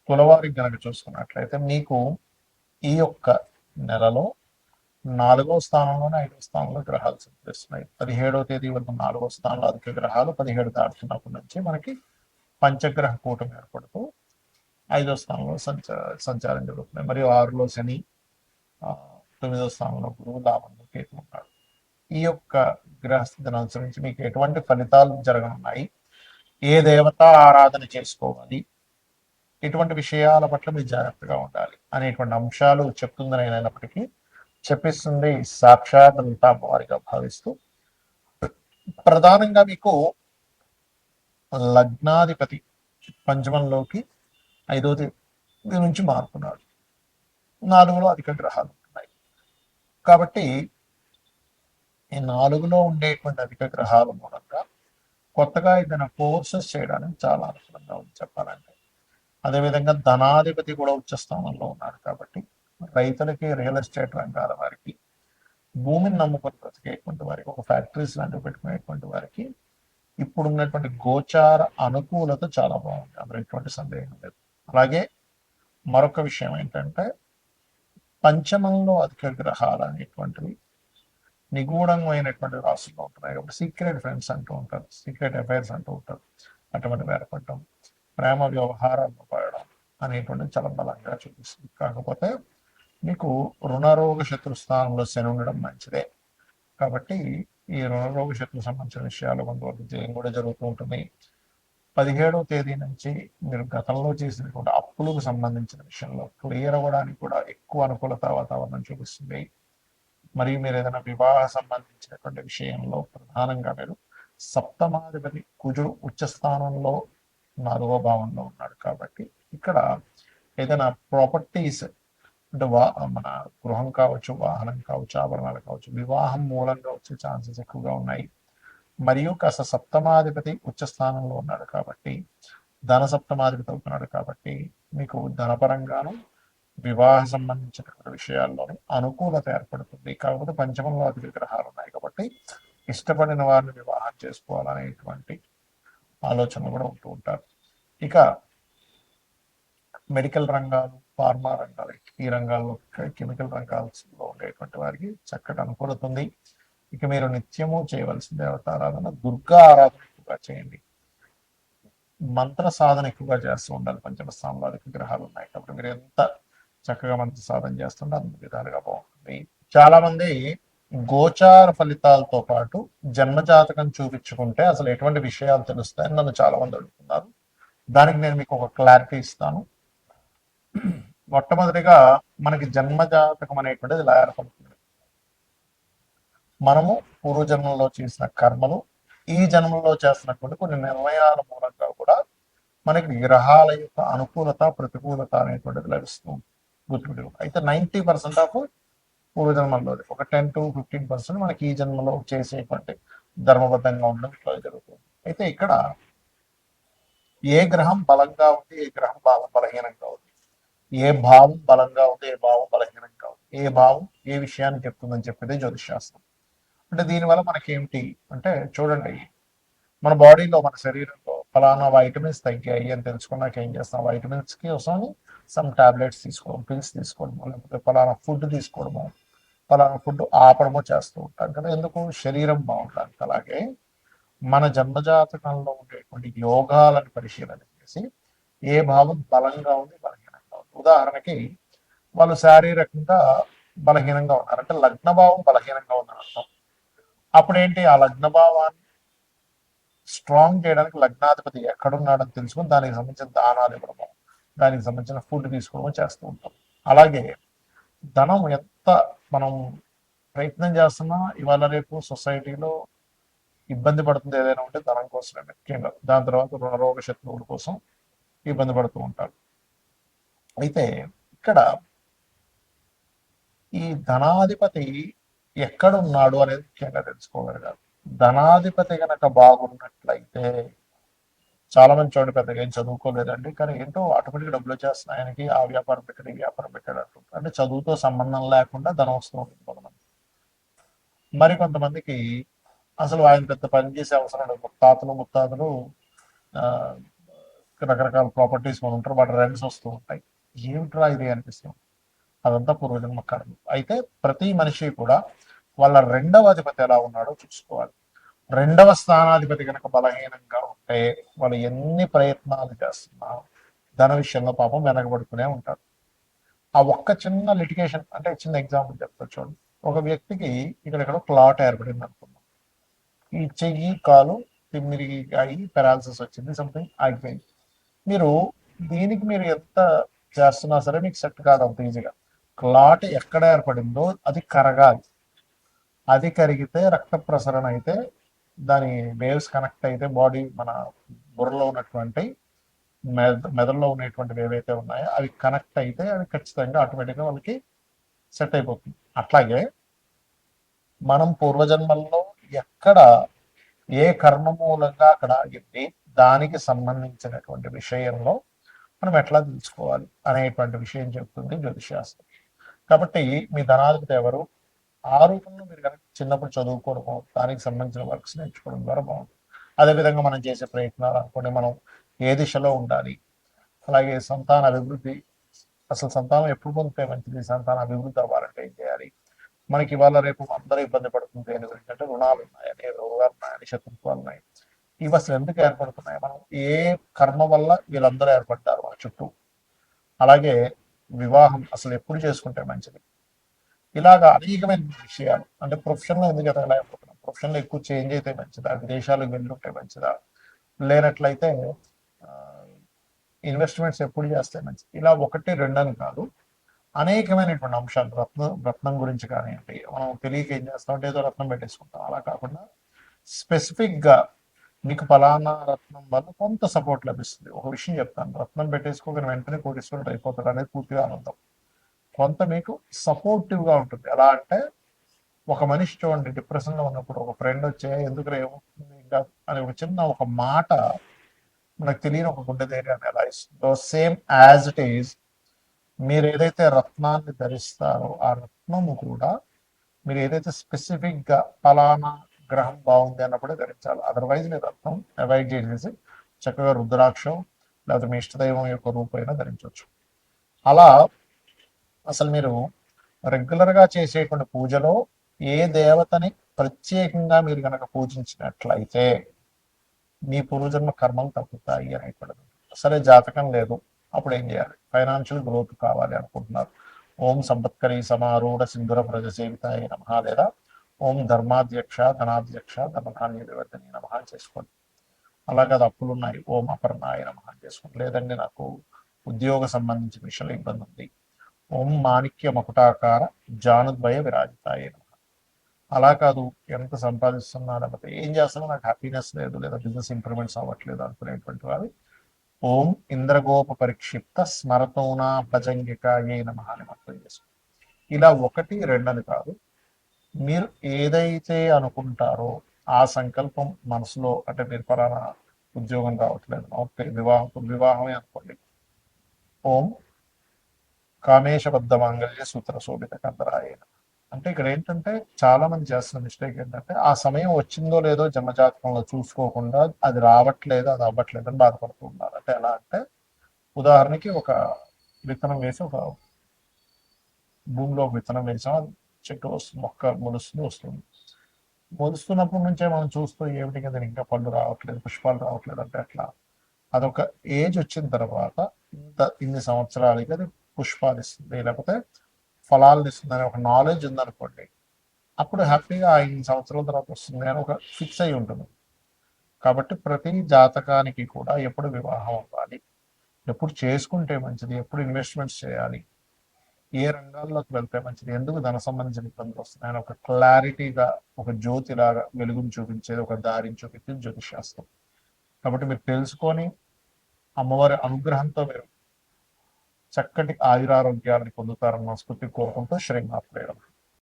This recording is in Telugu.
తులవారికి గనక చూసుకున్నట్లయితే మీకు ఈ యొక్క నెలలో 4వ స్థానంలోనే 5వ స్థానంలో గ్రహాలు సంచరిస్తున్నాయి. 17వ తేదీ వరకు 4వ స్థానంలో అధిక గ్రహాలు, 17 దాటుతున్నప్పటి నుంచి మనకి పంచగ్రహ కూటమి ఏర్పడుతూ 5వ స్థానంలో సంచారం జరుగుతున్నాయి. మరియు 6లో శని, 9వ స్థానంలో గురువు, లాభంలో కేతు ఉన్నాడు. ఈ యొక్క గ్రహస్థితిని అనుసరించి మీకు ఎటువంటి ఫలితాలు జరగనున్నాయి, ఏ దేవత ఆరాధన చేసుకోవాలి, ఇటువంటి విషయాల పట్ల మీరు జాగ్రత్తగా ఉండాలి అనేటువంటి అంశాలు చెప్తుందని అయినప్పటికీ చెప్పిస్తుంది సాక్షాత్ లలితా అమ్మవారిగా భావిస్తూ, ప్రధానంగా మీకు లగ్నాధిపతి పంచమంలోకి 5వ తేదీ నుంచి మారుతున్నాడు. 4లో అధిక గ్రహాలు ఉంటున్నాయి కాబట్టి ఈ 4లో ఉండేటువంటి అధిక గ్రహాల మూలంగా కొత్తగా ఏదైనా కోర్సెస్ చేయడానికి చాలా అనుకూలంగా ఉంది చెప్పాలంటే. అదేవిధంగా ధనాధిపతి కూడా ఉచ్చ స్థానంలో ఉన్నాడు కాబట్టి రైతులకి, రియల్ ఎస్టేట్ రంగాల వారికి, భూమిని నమ్ముకొని బ్రతికేటువంటి వారికి, ఒక ఫ్యాక్టరీస్ లాంటివి పెట్టుకునేటువంటి వారికి ఇప్పుడు ఉన్నటువంటి గోచార అనుకూలత చాలా బాగుంది, అందులో ఎటువంటి సందేహం లేదు. అలాగే మరొక విషయం ఏంటంటే పంచమంలో అధిక గ్రహాలు అనేటువంటివి నిగూఢమైనటువంటి రాశుల్లో ఉంటున్నాయి కాబట్టి సీక్రెట్ ఫ్రెండ్స్ అంటూ ఉంటారు, సీక్రెట్ అఫైర్స్ అంటూ ఉంటారు. అటువంటి ఏర్పడటం, ప్రేమ వ్యవహారాల్లో పడడం అనేటువంటి చాలా బలంగా చూపిస్తుంది. కాకపోతే మీకు రుణరోగ శత్రు స్థానంలో శని ఉండడం మంచిదే కాబట్టి ఈ రుణరోగ శత్రు సంబంధించిన విషయాలు కొంతవరకు జయం కూడా జరుగుతూ ఉంటుంది. 17వ తేదీ నుంచి మీరు గతంలో చేసినటువంటి అప్పులకు సంబంధించిన విషయంలో క్లియర్ అవ్వడానికి కూడా ఎక్కువ అనుకూలత వాతావరణం చూపిస్తుంది. మరియు మీరు ఏదైనా వివాహ సంబంధించినటువంటి విషయంలో ప్రధానంగా మీరు సప్తమాధిపతి కుజుడు ఉచ్చ స్థానంలో 4వ భావంలో ఉన్నాడు కాబట్టి ఇక్కడ ఏదైనా ప్రాపర్టీస్ అంటే మన గృహం కావచ్చు, వాహనం కావచ్చు, ఆభరణాలు కావచ్చు, వివాహం మూలంగా వచ్చే ఛాన్సెస్ ఎక్కువగా ఉన్నాయి. మరియు కాస్త సప్తమాధిపతి ఉచ్చ స్థానంలో ఉన్నాడు కాబట్టి, ధన సప్తమాధిపతి అవుతున్నాడు కాబట్టి మీకు ధనపరంగాను, వివాహ సంబంధించినటువంటి విషయాల్లోనూ అనుకూలత ఏర్పడుతుంది. కాకపోతే పంచమంలో అధిక గ్రహాలు ఉన్నాయి కాబట్టి ఇష్టపడిన వారిని వివాహం చేసుకోవాలనేటువంటి ఆలోచనలు కూడా ఉంటూ ఉంటారు. ఇక మెడికల్ రంగాలు, ఫార్మా రంగాలు, ఈ రంగాల్లో, కెమికల్ రంగాల్లో ఉండేటువంటి వారికి చక్కటి అనుకూలత ఉంది. ఇక మీరు నిత్యము చేయవలసిన దేవత ఆరాధన దుర్గా ఆరాధన ఎక్కువగా చేయండి. మంత్ర సాధన ఎక్కువగా చేస్తూ ఉండాలి. పంచమ స్థానంలో అధిక గ్రహాలు ఉన్నాయి కాబట్టి మీరు ఎంత చక్కగా మంత్ర సాధన చేస్తుంటే అన్ని విధాలుగా బాగుంటుంది. చాలా మంది గోచార ఫలితాలతో పాటు జన్మజాతకం చూపించుకుంటే అసలు ఎటువంటి విషయాలు తెలుస్తాయని నన్ను చాలా మంది అడుగుతున్నారు. దానికి నేను మీకు ఒక క్లారిటీ ఇస్తాను. మొట్టమొదటిగా మనకి జన్మజాతకం అనేటువంటిది ఇలా ఏర్పడుతుంది. మనము పూర్వజన్మలో చేసిన కర్మలు, ఈ జన్మలో చేస్తున్నటువంటి కొన్ని నిర్ణయాల మూలంగా కూడా మనకి గ్రహాల యొక్క అనుకూలత, ప్రతికూలత అనేటువంటిది లభిస్తుంది. గుర్తుపెట్టు. అయితే 90% ఆఫ్ పూర్వజన్మలో, ఒక 10 to 15% మనకి ఈ జన్మలో చేసేటువంటి ధర్మబద్ధంగా ఉండడం ఇట్లా జరుగుతుంది. అయితే ఇక్కడ ఏ గ్రహం బలంగా ఉంది, ఏ గ్రహం బలహీనంగా ఉంది, ఏ భావం బలంగా ఉంది, ఏ భావం బలహీనంగా ఉంది, ఏ భావం ఏ విషయాన్ని చెప్తుందని చెప్పేది జ్యోతిషాస్త్రం. అంటే దీనివల్ల మనకేమిటి అంటే చూడండి, మన బాడీలో, మన శరీరంలో ఫలానా వైటమిన్స్ తగ్గాయి అని తెలుసుకున్నాక ఏం చేస్తాం, వైటమిన్స్కి కోసం సమ్ టాబ్లెట్స్ తీసుకోవడం, పిల్స్ తీసుకోవడము, లేకపోతే ఫలానా ఫుడ్ తీసుకోవడము, ఫలానా ఫుడ్ ఆపడము చేస్తూ ఉంటాం కదా, ఎందుకు? శరీరం బాగుంటుంది. అలాగే మన జన్మజాతకంలో ఉండేటువంటి యోగాలను పరిశీలన చేసి ఏ భావం బలంగా ఉంది, బలహీనంగా ఉంది. ఉదాహరణకి వాళ్ళు శారీరకంగా బలహీనంగా ఉన్నారు అంటే లగ్న భావం బలహీనంగా ఉందని అర్థం. అప్పుడేంటి, ఆ లగ్న భావాన్ని స్ట్రాంగ్ చేయడానికి లగ్నాధిపతి ఎక్కడున్నాడని తెలుసుకుని దానికి సంబంధించిన దానాలు ఇవ్వడము, దానికి సంబంధించిన ఫుడ్ తీసుకోవడము చేస్తూ ఉంటాం. అలాగే ధనం ఎంత మనం ప్రయత్నం చేస్తున్నా ఇవాళ రేపు సొసైటీలో ఇబ్బంది పడుతుంది ఏదైనా ఉంటే ధనం కోసమే ముఖ్యంగా. దాని తర్వాత రుణరోగ శత్రువుల కోసం ఇబ్బంది పడుతూ ఉంటారు. అయితే ఇక్కడ ఈ ధనాధిపతి ఎక్కడున్నాడు అనేది ముఖ్యంగా తెలుసుకోగలగాలి. ధనాధిపతి గనక బాగున్నట్లయితే, చాలా మంది చూడండి పెద్దగా ఏం చదువుకోలేదండి కానీ ఏంటో ఆటోమేటిక్ డబ్బులు వచ్చేస్తున్నాయి ఆయనకి, ఆ వ్యాపారం పెట్టాడు, ఈ వ్యాపారం పెట్టాడు అంటుంటారు. అంటే చదువుతో సంబంధం లేకుండా ధనం వస్తూ ఉంటుంది కొంతమంది. మరి కొంతమందికి అసలు ఆయన పెద్ద పని చేసే అవసరం లేదు. ముత్తాతలు ఆ రకరకాల ప్రాపర్టీస్ మనం ఉంటారు, వాటి రెంట్స్ వస్తూ ఉంటాయి. ఏమిట్రా ఇది అనిపిస్తుంది. అదంతా పూర్వజన్మ కర్మ. అయితే ప్రతి మనిషి కూడా వాళ్ళ రెండవ అధిపతి ఎలా ఉన్నాడో చూసుకోవాలి. రెండవ స్థానాధిపతి కనుక బలహీనంగా ఉంటే వాళ్ళు ఎన్ని ప్రయత్నాలు చేస్తున్నా ధన విషయంలో పాపం వెనకబడుతూనే ఉంటారు. ఆ ఒక్క చిన్న లిటిగేషన్, అంటే చిన్న ఎగ్జాంపుల్ చెప్తా చూడండి. ఒక వ్యక్తికి ఇక్కడ క్లాట్ ఏర్పడింది అనుకుందాం. ఈ చెయ్యి కాలు తిమ్మిరి అయ్యి పెరాలసిస్ వచ్చింది, సంథింగ్ ఆగిపోయింది. మీరు దీనికి మీరు ఎంత చేస్తున్నా సరే మీకు సెట్ కాదు అంత ఈజీగా. క్లాట్ ఎక్కడ ఏర్పడిందో అది కరగాలి. అది కరిగితే రక్త ప్రసరణ అయితే దాని వేవ్స్ కనెక్ట్ అయితే బాడీ మన బుర్రలో ఉన్నటువంటి మెదడులో ఉన్నటువంటివి ఏవైతే ఉన్నాయో అవి కనెక్ట్ అయితే అవి ఖచ్చితంగా ఆటోమేటిక్గా వాళ్ళకి సెట్ అయిపోతుంది. అట్లాగే మనం పూర్వజన్మల్లో ఎక్కడ ఏ కర్మ మూలంగా అక్కడ ఆగింది, దానికి సంబంధించినటువంటి విషయంలో మనం ఎట్లా తెలుసుకోవాలి అనేటువంటి విషయం చెప్తుంది జ్యోతిశాస్త్రం. కాబట్టి మీ ధనాధిపతి ఎవరు, ఆ రూపంలో మీరు కనుక చిన్నప్పుడు చదువుకోవడం, దానికి సంబంధించిన వర్క్స్ నేర్చుకోవడం ద్వారా బాగుంటుంది. అదేవిధంగా మనం చేసే ప్రయత్నాలు అనుకోండి, మనం ఏ దిశలో ఉండాలి, అలాగే సంతాన అభివృద్ధి, అసలు సంతానం ఎప్పుడు పొందితే మంచిది, సంతాన అభివృద్ధి అవ్వాలంటే ఏం చేయాలి, మనకి ఇవాళ రేపు అందరూ ఇబ్బంది పడుతుంది దేని గురించి అంటే రుణాలు ఉన్నాయని, రోగాలు ఉన్నాయని, శత్రుత్వాలు ఉన్నాయి. ఇవి అసలు ఎందుకు ఏర్పడుతున్నాయి, మనం ఏ కర్మ వల్ల వీళ్ళందరూ ఏర్పడ్డారు మన చుట్టూ, అలాగే వివాహం అసలు ఎప్పుడు చేసుకుంటే మంచిది, ఇలాగా అనేకమైన విషయాలు. అంటే ప్రొఫెషన్లో ఎందుకు ఎదగలేకపోతున్నాం, ప్రొఫెషన్లో ఎక్కువ చేంజ్ అయితే మంచిదా, విదేశాలకు వెళ్ళుంటే మంచిదా, లేనట్లయితే ఇన్వెస్ట్మెంట్స్ ఎప్పుడు చేస్తే మంచిది, ఇలా ఒకటి రెండని కాదు అనేకమైనటువంటి అంశాలు. రత్నం గురించి కానివ్వండి, మనం తెలియక ఏం చేస్తాం అంటే ఏదో రత్నం పెట్టేసుకుంటాం. అలా కాకుండా స్పెసిఫిక్గా మీకు ఫలానా రత్నం వల్ల కొంత సపోర్ట్ లభిస్తుంది. ఒక విషయం చెప్తాను, రత్నం పెట్టేసుకోగానే వెంటనే కోటీశ్వరుడు అయిపోతాడు అనేది పూర్తిగా ఆనందం. కొంత మీకు సపోర్టివ్గా ఉంటుంది. ఎలా అంటే ఒక మనిషి చూడండి డిప్రెషన్లో ఉన్నప్పుడు ఒక ఫ్రెండ్ వచ్చే ఎందుకు ఏమవుతుంది ఇంకా అని ఒక చిన్న ఒక మాట మనకు తెలియని ఒక గుండె ధైర్యాన్ని ఎలా ఇస్తుందో, సేమ్ యాజ్ ఇట్ ఈజ్ మీరు ఏదైతే రత్నాన్ని ధరిస్తారో ఆ రత్నము కూడా మీరు ఏదైతే స్పెసిఫిక్గా ఫలానా గ్రహం బాగుంది అన్నప్పుడే ధరించాలి. అదర్వైజ్ మీరు రత్నం అవాయిడ్ చేసేసి చక్కగా రుద్రాక్షం లేకపోతే మీ ఇష్టదైవం యొక్క రూపైనా ధరించవచ్చు. అలా అసలు మీరు రెగ్యులర్గా చేసేటువంటి పూజలో ఏ దేవతని ప్రత్యేకంగా మీరు కనుక పూజించినట్లయితే మీ పూర్వజన్మ కర్మలు తగ్గుతాయి అనేటువంటిది. సరే జాతకం లేదు, అప్పుడు ఏం చేయాలి, ఫైనాన్షియల్ గ్రోత్ కావాలి అనుకుంటున్నారు, ఓం సంపత్కరి సమారూఢ సింధుర ప్రజ సేవితాయ నమ, లేదా ఓం ధర్మాధ్యక్ష ధనాధ్యక్ష ధర్మధాన్య వివర్ధని నమ చేసుకోండి. అలాగే అది అప్పులు ఉన్నాయి, ఓం అపర్ణాయ నమ చేసుకోండి. లేదండి నాకు ఉద్యోగ సంబంధించిన విషయంలో ఇబ్బంది ఉంది, ఓం మాణిక్య మకుటాకార జానుద్వయ విరాజితాయ నమ. అలా కాదు ఎంత సంపాదిస్తున్నా లేకపోతే ఏం చేస్తున్నా నాకు హ్యాపీనెస్ లేదు లేదా బిజినెస్ ఇంప్రూవ్మెంట్స్ అవ్వట్లేదు అనుకునేటువంటి వారు ఓం ఇంద్రగోప పరిక్షిప్త స్మరతోనా భజంగికాయే నమః అని మంత్రం చేసుకోండి. ఇలా ఒకటి రెండని కాదు, మీరు ఏదైతే అనుకుంటారో ఆ సంకల్పం మనసులో, అంటే మీరు పలానా ఉద్యోగం రావట్లేదు, ఓకే వివాహమే అనుకోండి, ఓం కామేశబద్ధ మాంగళ్య సూత్ర శోభిత కందరాయ. అంటే ఇక్కడ ఏంటంటే చాలా మంది చేస్తున్న మిస్టేక్ ఏంటంటే ఆ సమయం వచ్చిందో లేదో జన్మజాతకంలో చూసుకోకుండా అది రావట్లేదు అది అవ్వట్లేదు అని బాధపడుతూ ఉన్నారు. అంటే ఎలా అంటే ఉదాహరణకి ఒక విత్తనం వేసి ఒక భూమిలో ఒక విత్తనం వేసాం, చెట్టు వస్తుంది, మొక్క మొలుస్తుంది వస్తుంది. మొలుస్తున్నప్పటి నుంచే మనం చూస్తూ ఏమిటి కదా ఇంకా పళ్ళు రావట్లేదు పుష్పాలు రావట్లేదు అంటే అట్లా అదొక ఏజ్ వచ్చిన తర్వాత ఇన్ని సంవత్సరాలకి అది పుష్పాలు ఇస్తుంది లేకపోతే ఫలాలను ఇస్తుంది అనే ఒక నాలెడ్జ్ ఉందనుకోండి, అప్పుడు హ్యాపీగా 5 సంవత్సరాల తర్వాత వస్తుంది అని ఒక ఫిక్స్ అయి ఉంటుంది. కాబట్టి ప్రతి జాతకానికి కూడా ఎప్పుడు వివాహం అవ్వాలి, ఎప్పుడు చేసుకుంటే మంచిది, ఎప్పుడు ఇన్వెస్ట్మెంట్స్ చేయాలి, ఏ రంగాల్లోకి వెళ్తే మంచిది, ఎందుకు ధన సంబంధించిన ఇబ్బందులు వస్తున్నాయని ఒక క్లారిటీగా ఒక జ్యోతిలాగా వెలుగుని చూపించేది, ఒక దారిని చూపించేది జ్యోతిష్ శాస్త్రం. కాబట్టి మీరు తెలుసుకొని అమ్మవారి అనుగ్రహంతో మీరు చక్కటి ఆయురారోగ్యాలను పొందుతారన్న స్ఫూర్తి కోరుకుంటూ శ్రీనాథ్